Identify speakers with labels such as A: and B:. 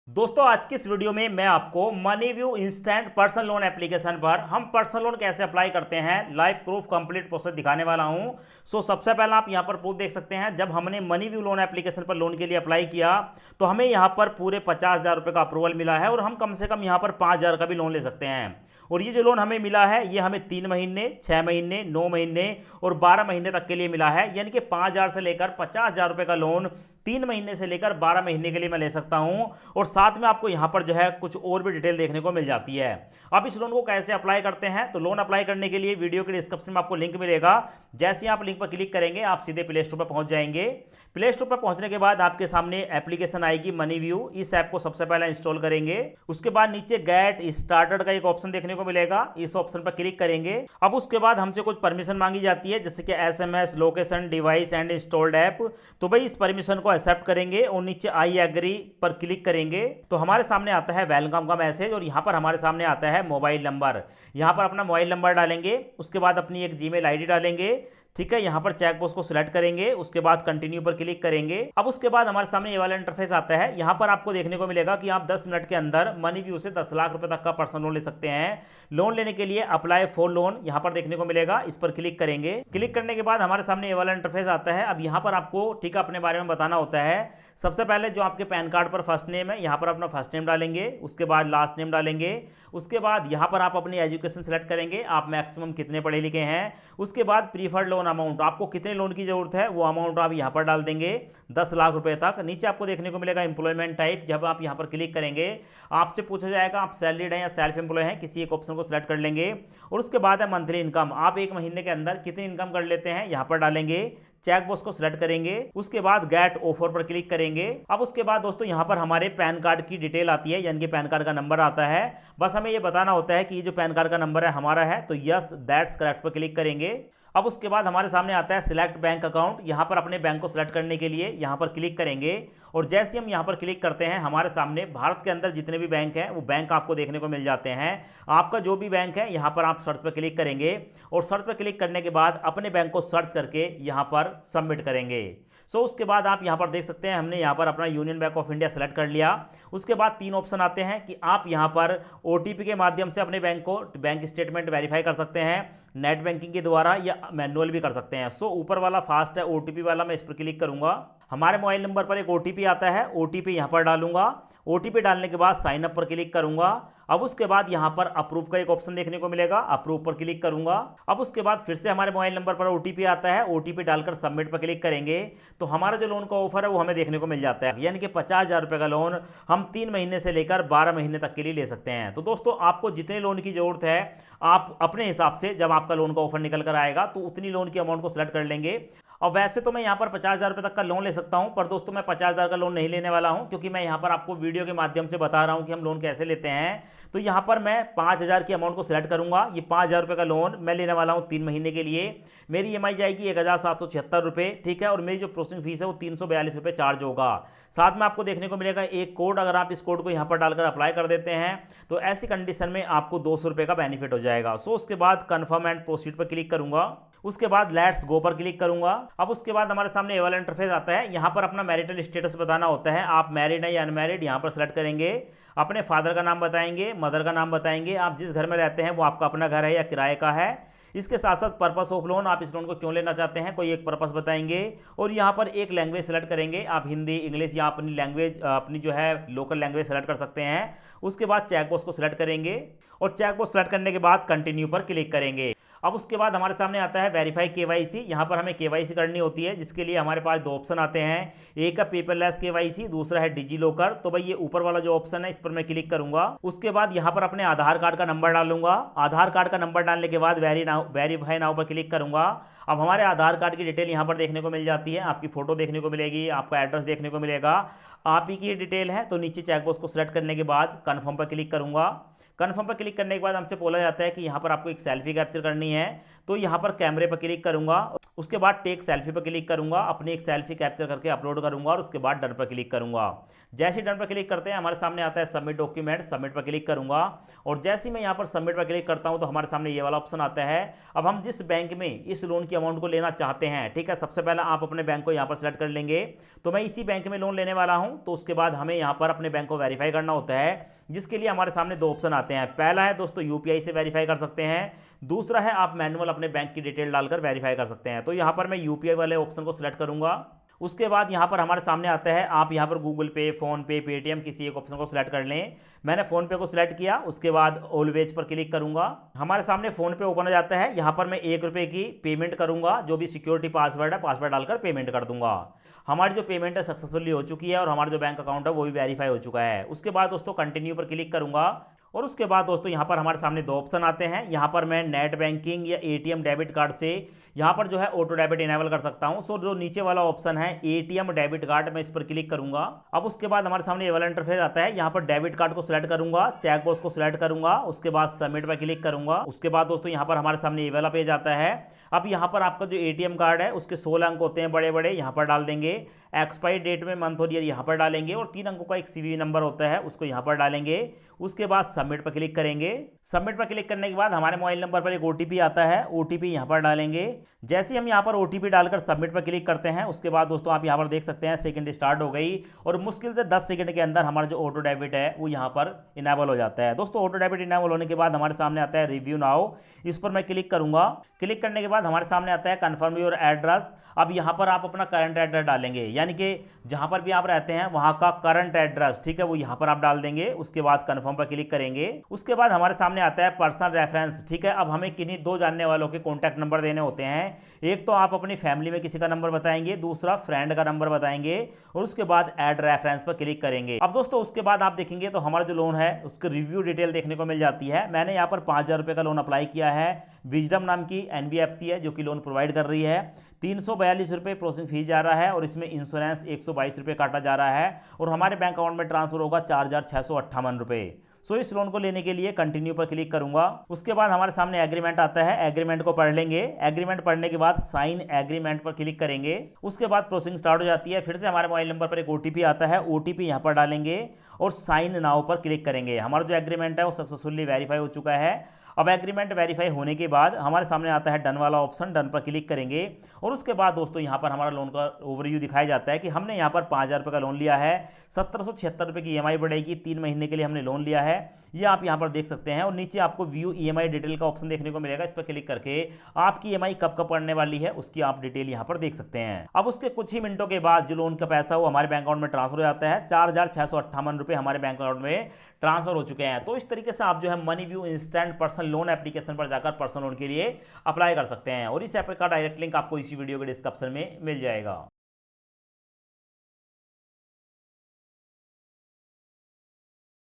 A: दोस्तों आज की इस वीडियो में मैं आपको MoneyView instant personal loan application पर हम पर्सनल लोन कैसे अप्लाई करते हैं लाइव प्रूफ कंप्लीट प्रोसेस दिखाने वाला हूं। सबसे पहले आप यहां पर प्रूफ देख सकते हैं। जब हमने मनीव्यू लोन एप्लीकेशन पर लोन के लिए अप्लाई किया तो हमें यहां पर पूरे 50,000 रुपये का अप्रूवल मिला है और हम कम से कम यहां पर 5,000 का भी लोन ले सकते हैं। और ये जो लोन हमें मिला है ये हमें 3 महीने, 6 महीने, 9 महीने और 12 महीने तक के लिए मिला है। यानी कि 5,000 से लेकर 50,000 रुपये का लोन 3 महीने से लेकर 12 महीने के लिए मैं ले सकता हूं। और साथ में आपको यहां पर जो है कुछ और भी डिटेल देखने को मिल जाती है। अब इस लोन को कैसे अप्लाई करते हैं, तो लोन अप्लाई करने के लिए वीडियो के डिस्क्रिप्शन में आपको लिंक मिलेगा। जैसे ही आप लिंक पर क्लिक करेंगे आप सीधे प्ले स्टोर पर पहुंच जाएंगे। प्ले स्टोर पर पहुंचने के बाद आपके सामने एप्लीकेशन आएगी मनीव्यू। इस ऐप को सबसे पहले इंस्टॉल करेंगे। उसके बाद नीचे गेट स्टार्टेड का एक ऑप्शन देखने को मिलेगा, इस ऑप्शन पर क्लिक करेंगे। अब उसके बाद हमसे कुछ परमिशन मांगी जाती है जैसे कि SMS, location, device and installed app. तो भाई इस परमिशन को एक्सेप्ट करेंगे और नीचे आई एग्री पर क्लिक करेंगे तो हमारे सामने आता है वेलकम का मैसेज और यहां पर हमारे सामने आता है मोबाइल नंबर। यहां पर अपना मोबाइल नंबर डालेंगे, उसके बाद अपनी एक जीमेल आईडी डालेंगे। ठीक है, यहां पर चेक बॉक्स को सिलेक्ट करेंगे, उसके बाद कंटिन्यू पर क्लिक करेंगे। अब उसके बाद हमारे सामने ये वाला इंटरफेस आता है। यहां पर आपको देखने को मिलेगा कि आप 10 मिनट के अंदर मनीव्यू से 10 लाख रुपए तक का पर्सनल लोन ले सकते हैं। लोन लेने के लिए अप्लाई फॉर लोन यहां पर देखने को मिलेगा, इस पर क्लिक करेंगे। क्लिक करने के बाद हमारे सामने ये वाला इंटरफेस आता है। अब यहां पर आपको ठीक है अपने बारे में बताना होता है। सबसे पहले जो आपके पैन कार्ड पर फर्स्ट नेम है यहां पर अपना फर्स्ट नेम डालेंगे, उसके बाद लास्ट नेम डालेंगे। उसके बाद यहां पर आप अपनी एजुकेशन सेलेक्ट करेंगे, आप मैक्सिमम कितने पढ़े लिखे हैं। उसके बाद प्रीफर्ड लोन अमाउंट, आपको कितने लोन की जरूरत है वो अमाउंट आप यहां पर डाल देंगे 10 लाख रुपए तक। नीचे आपको देखने को मिलेगा एम्प्लॉयमेंट टाइप, जब आप यहां पर क्लिक करेंगे आपसे पूछा जाएगा आप सैलरीड हैं या सेल्फ एम्प्लॉय हैं, किसी एक ऑप्शन को सिलेक्ट कर लेंगे। और उसके बाद है मंथली इनकम, आप एक महीने के अंदर कितनी इनकम कर लेते हैं यहां पर डालेंगे। चेक बॉक्स को सिलेक्ट करेंगे, उसके बाद गेट ऑफर पर क्लिक करेंगे। अब उसके बाद दोस्तों यहां पर हमारे पैन कार्ड की डिटेल आती है, यानी कि पैन कार्ड का नंबर आता है। बस हमें ये बताना होता है कि ये जो पैन कार्ड का नंबर है हमारा है, तो यस दैट्स करेक्ट पर क्लिक करेंगे। अब उसके बाद हमारे सामने आता है सिलेक्ट बैंक अकाउंट। यहां पर अपने बैंक को सिलेक्ट करने के लिए यहां पर क्लिक करेंगे और जैसे हम यहां पर क्लिक करते हैं हमारे सामने भारत के अंदर जितने भी बैंक हैं वो बैंक आपको देखने को मिल जाते हैं। आपका जो भी बैंक है यहां पर आप सर्च पर क्लिक करेंगे और सर्च पर क्लिक करने के बाद अपने बैंक को सर्च करके यहां पर सबमिट करेंगे। उसके बाद आप यहां पर देख सकते हैं हमने यहां पर अपना union bank of India select कर लिया। उसके बाद 3 ऑप्शन आते हैं कि आप यहां पर ओटीपी के माध्यम से अपने बैंक को बैंक स्टेटमेंट वेरीफाई कर सकते हैं, नेट बैंकिंग के द्वारा या मैनुअल भी कर सकते हैं। ऊपर वाला फास्ट है, ओटीपी वाला, मैं इस पर क्लिक करूंगा। हमारे मोबाइल नंबर पर एक ओटीपी आता है, ओटीपी यहां पर डालूंगा। ओटीपी डालने के बाद साइन अप पर क्लिक करूंगा। अब उसके बाद यहां पर अप्रूव का एक ऑप्शन देखने को मिलेगा, अप्रूव पर क्लिक करूंगा। अब उसके बाद फिर से हमारे मोबाइल नंबर पर ओटीपी आता है, ओटीपी डालकर सबमिट पर क्लिक करेंगे तो हमारा जो लोन का ऑफर है वो हमें देखने को मिल जाता है। यानी कि 50,000 रुपए का लोन हम 3 महीने से लेकर 12 महीने तक के लिए ले सकते हैं। तो दोस्तों आपको जितने लोन की जरूरत है आप अपने हिसाब से जब आपका लोन का ऑफर निकल कर आएगा तो उतनी लोन की अमाउंट को सिलेक्ट कर लेंगे। और वैसे तो मैं यहाँ पर 50,000 रुपये तक का लोन ले सकता हूँ, पर दोस्तों मैं 50,000 का लोन नहीं लेने वाला हूँ क्योंकि मैं यहाँ पर आपको वीडियो के माध्यम से बता रहा हूँ कि हम लोन कैसे लेते हैं। तो यहाँ पर मैं 5,000 की अमाउंट को सिलेक्ट करूँगा। ये 5,000 रुपये का लोन मैं लेने वाला हूँ 3 महीने के लिए। मेरी ईएमआई जाएगी 1,776 रुपये, ठीक है। और मेरी जो प्रोसेसिंग फीस है वो 342 रुपये चार्ज होगा। साथ में आपको देखने को मिलेगा एक कोड, अगर आप इस कोड को यहाँ पर डालकर अप्लाई कर देते हैं तो ऐसी कंडीशन में आपको 200 रुपये का बेनिफिट हो जाएगा। उसके बाद कन्फर्म एंड प्रोसीड पर क्लिक करूँगा। उसके बाद लेट्स गो पर क्लिक करूंगा। अब उसके बाद हमारे सामने ये वाला इंटरफेस आता है। यहां पर अपना मैरिटल स्टेटस बताना होता है, आप मैरिड हैं या अनमैरिड, यहां पर सेलेक्ट करेंगे। अपने फादर का नाम बताएंगे, मदर का नाम बताएंगे, आप जिस घर में रहते हैं वो आपका अपना घर है या किराए का है। इसके साथ साथ पर्पस ऑफ लोन, आप इस लोन को क्यों लेना चाहते हैं कोई एक पर्पस बताएंगे। और यहाँ पर एक लैंग्वेज सेलेक्ट करेंगे, आप हिंदी, इंग्लिश या अपनी लैंग्वेज अपनी जो है लोकल लैंग्वेज सेलेक्ट कर सकते हैं। उसके बाद चेक बॉक्स को सिलेक्ट करेंगे और चेक बॉक्स सेलेक्ट करने के बाद कंटिन्यू पर क्लिक करेंगे। अब उसके बाद हमारे सामने आता है वेरीफाई केवाईसी। यहाँ पर हमें केवाईसी करनी होती है जिसके लिए हमारे पास 2 ऑप्शन आते हैं, एक है पेपरलेस केवाईसी, दूसरा है डिजी लॉकर। तो भाई ये ऊपर वाला जो ऑप्शन है इस पर मैं क्लिक करूंगा। उसके बाद यहाँ पर अपने आधार कार्ड का नंबर डालूंगा। आधार कार्ड का नंबर डालने के बाद वेरीफाई नाउ पर क्लिक करूंगा। अब हमारे आधार कार्ड की डिटेल यहाँ पर देखने को मिल जाती है, आपकी फोटो देखने को मिलेगी, आपका एड्रेस देखने को मिलेगा, आप ही की डिटेल है। तो नीचे चेकबॉक्स को सिलेक्ट करने के बाद कन्फर्म पर क्लिक करूंगा। कन्फर्म पर क्लिक करने के बाद हमसे बोला जाता है कि यहाँ पर आपको एक सेल्फी कैप्चर करनी है, तो यहाँ पर कैमरे पर क्लिक करूंगा, उसके बाद टेक सेल्फी पर क्लिक करूंगा, अपनी एक सेल्फी कैप्चर करके अपलोड करूंगा और उसके बाद डन पर क्लिक करूंगा। जैसे ही डन पर क्लिक करते हैं हमारे सामने आता है सबमिट डॉक्यूमेंट, सबमिट पर क्लिक करूंगा और जैसे ही मैं यहाँ पर सबमिट पर क्लिक करता हूँ तो हमारे सामने ये वाला ऑप्शन आता है। अब हम जिस बैंक में इस लोन की अमाउंट को लेना चाहते हैं, ठीक है, सबसे पहले आप अपने बैंक को यहाँ पर सेलेक्ट कर लेंगे। तो मैं इसी बैंक में लोन लेने वाला हूँ, तो उसके बाद हमें यहाँ पर अपने बैंक को वेरीफाई करना होता है, जिसके लिए हमारे सामने दो ऑप्शन आते हैं। पहला है दोस्तों यूपीआई से वेरीफाई कर सकते हैं, दूसरा है आप मैनुअल अपने बैंक की डिटेल डालकर वेरीफाई कर सकते हैं। तो यहाँ पर मैं यूपीआई वाले ऑप्शन को सिलेक्ट करूंगा। उसके बाद यहाँ पर हमारे सामने आता है, आप यहाँ पर गूगल पे, फोन पे, पेटीएम किसी एक ऑप्शन को सिलेक्ट कर लें। मैंने फोन पे को सिलेक्ट किया, उसके बाद ऑलवेज पर क्लिक करूंगा। हमारे सामने फोन पे ओपन हो जाता है। यहाँ पर मैं ₹1 की पेमेंट करूंगा, जो भी सिक्योरिटी पासवर्ड है, पासवर्ड डालकर पेमेंट कर दूंगा। हमारी जो पेमेंट है सक्सेसफुली हो चुकी है और हमारा जो बैंक अकाउंट है वो भी वेरीफाई हो चुका है। उसके बाद दोस्तों कंटिन्यू पर क्लिक करूंगा और उसके बाद दोस्तों यहाँ पर हमारे सामने दो ऑप्शन आते हैं। यहाँ पर मैं नेट बैंकिंग या एटीएम डेबिट कार्ड से यहाँ पर जो है ऑटो डेबिट इनेबल कर सकता हूँ। सो जो नीचे वाला ऑप्शन है एटीएम डेबिट कार्ड, मैं इस पर क्लिक करूंगा। अब उसके बाद हमारे सामने ये वाला इंटरफेस आता है। यहाँ पर डेबिट कार्ड को सिलेक्ट करूंगा, चेक बॉक्स को सिलेक्ट करूंगा, उसके बाद सबमिट पर क्लिक करूंगा। उसके बाद दोस्तों यहाँ पर हमारे सामने ये वाला पेज आता है। अब यहाँ पर आपका जो एटीएम कार्ड है उसके 16 अंक होते हैं बड़े बड़े, यहाँ पर डाल देंगे। एक्सपायरी डेट में मंथ और ईयर यहाँ पर डालेंगे और 3 अंकों का एक सीवीवी नंबर होता है, उसको यहाँ पर डालेंगे। उसके बाद सबमिट पर क्लिक करेंगे। सबमिट पर क्लिक करने के बाद हमारे मोबाइल नंबर पर एक ओटीपी आता है, ओटीपी यहाँ पर डालेंगे। जैसे ही हम यहाँ पर ओटीपी डालकर सबमिट पर क्लिक करते हैं, उसके बाद दोस्तों आप यहाँ पर देख सकते हैं सेकंड स्टार्ट हो गई और मुश्किल से 10 सेकंड के अंदर हमारा जो ऑटो डेबिट है वो यहाँ पर इनेबल हो जाता है। दोस्तों ऑटो डेबिट इनेबल होने के बाद हमारे सामने आता है रिव्यू नाउ, इस पर मैं क्लिक करूंगा। क्लिक करने के बाद हमारे सामने आता है कन्फर्म योर एड्रेस। अब यहाँ पर आप अपना करंट एड्रेस डालेंगे, यानी कि जहाँ पर भी आप रहते हैं वहाँ का करंट एड्रेस, ठीक है, वो यहाँ पर आप डाल देंगे। उसके बाद कन्फर्म पर क्लिक करेंगे। उसके बाद हमारे सामने आता है पर्सनल रेफरेंस, ठीक है। अब हमें किन्हीं दो जानने वालों के कॉन्टैक्ट नंबर देने होते हैं। एक तो आप अपनी फैमिली में किसी का नंबर बताएंगे, दूसरा फ्रेंड का नंबर बताएंगे और उसके बाद ऐड रेफरेंस पर क्लिक करेंगे। अब दोस्तों उसके बाद आप देखेंगे तो हमारा जो लोन है उसकी रिव्यू डिटेल देखने को मिल जाती है। मैंने यहाँ पर 5,000 रुपये का लोन अप्लाई किया है। विजडम नाम की एनबीएफसी है जो कि लोन प्रोवाइड कर रही है। 342 रुपये प्रोसेसिंग फीस जा रहा है और इसमें इंश्योरेंस 122 रुपये काटा जा रहा है और हमारे बैंक अकाउंट में ट्रांसफर होगा 4,658 रुपये। सो इस लोन को लेने के लिए कंटिन्यू पर क्लिक करूंगा। उसके बाद हमारे सामने एग्रीमेंट आता है, एग्रीमेंट को पढ़ लेंगे। एग्रीमेंट पढ़ने के बाद साइन एग्रीमेंट पर क्लिक करेंगे। उसके बाद प्रोसेसिंग स्टार्ट हो जाती है। फिर से हमारे मोबाइल नंबर पर एक ओटीपी आता है, ओटीपी यहाँ पर डालेंगे और साइन नाउ पर क्लिक करेंगे। हमारा जो एग्रीमेंट है वो सक्सेसफुली वेरीफाई हो चुका है। अब एग्रीमेंट वेरीफाई होने के बाद हमारे सामने आता है डन वाला ऑप्शन, डन पर क्लिक करेंगे और उसके बाद दोस्तों यहाँ पर हमारा लोन का ओवरव्यू दिखाया जाता है कि हमने यहाँ पर 5,000 रुपये का लोन लिया है। 1,776 रुपये की ईएमआई बढ़ेगी, 3 महीने के लिए हमने लोन लिया है, ये आप यहाँ पर देख सकते हैं। और नीचे आपको व्यू ईएमआई डिटेल का ऑप्शन देखने को मिलेगा, इस पर क्लिक करके आपकी ईएमआई कब कब पड़ने वाली है उसकी आप डिटेल यहाँ पर देख सकते हैं। अब उसके कुछ ही मिनटों के बाद जो लोन का पैसा वो हमारे बैंक अकाउंट में ट्रांसफर हो जाता है। 4,658 रुपये हमारे बैंक अकाउंट में ट्रांसफर हो चुके हैं। तो इस तरीके से आप जो है money view instant personal loan application पर जाकर पर्सनल लोन के लिए अप्लाई कर सकते हैं और इस ऐप का डायरेक्ट लिंक आपको इसी वीडियो के डिस्क्रिप्शन में मिल जाएगा।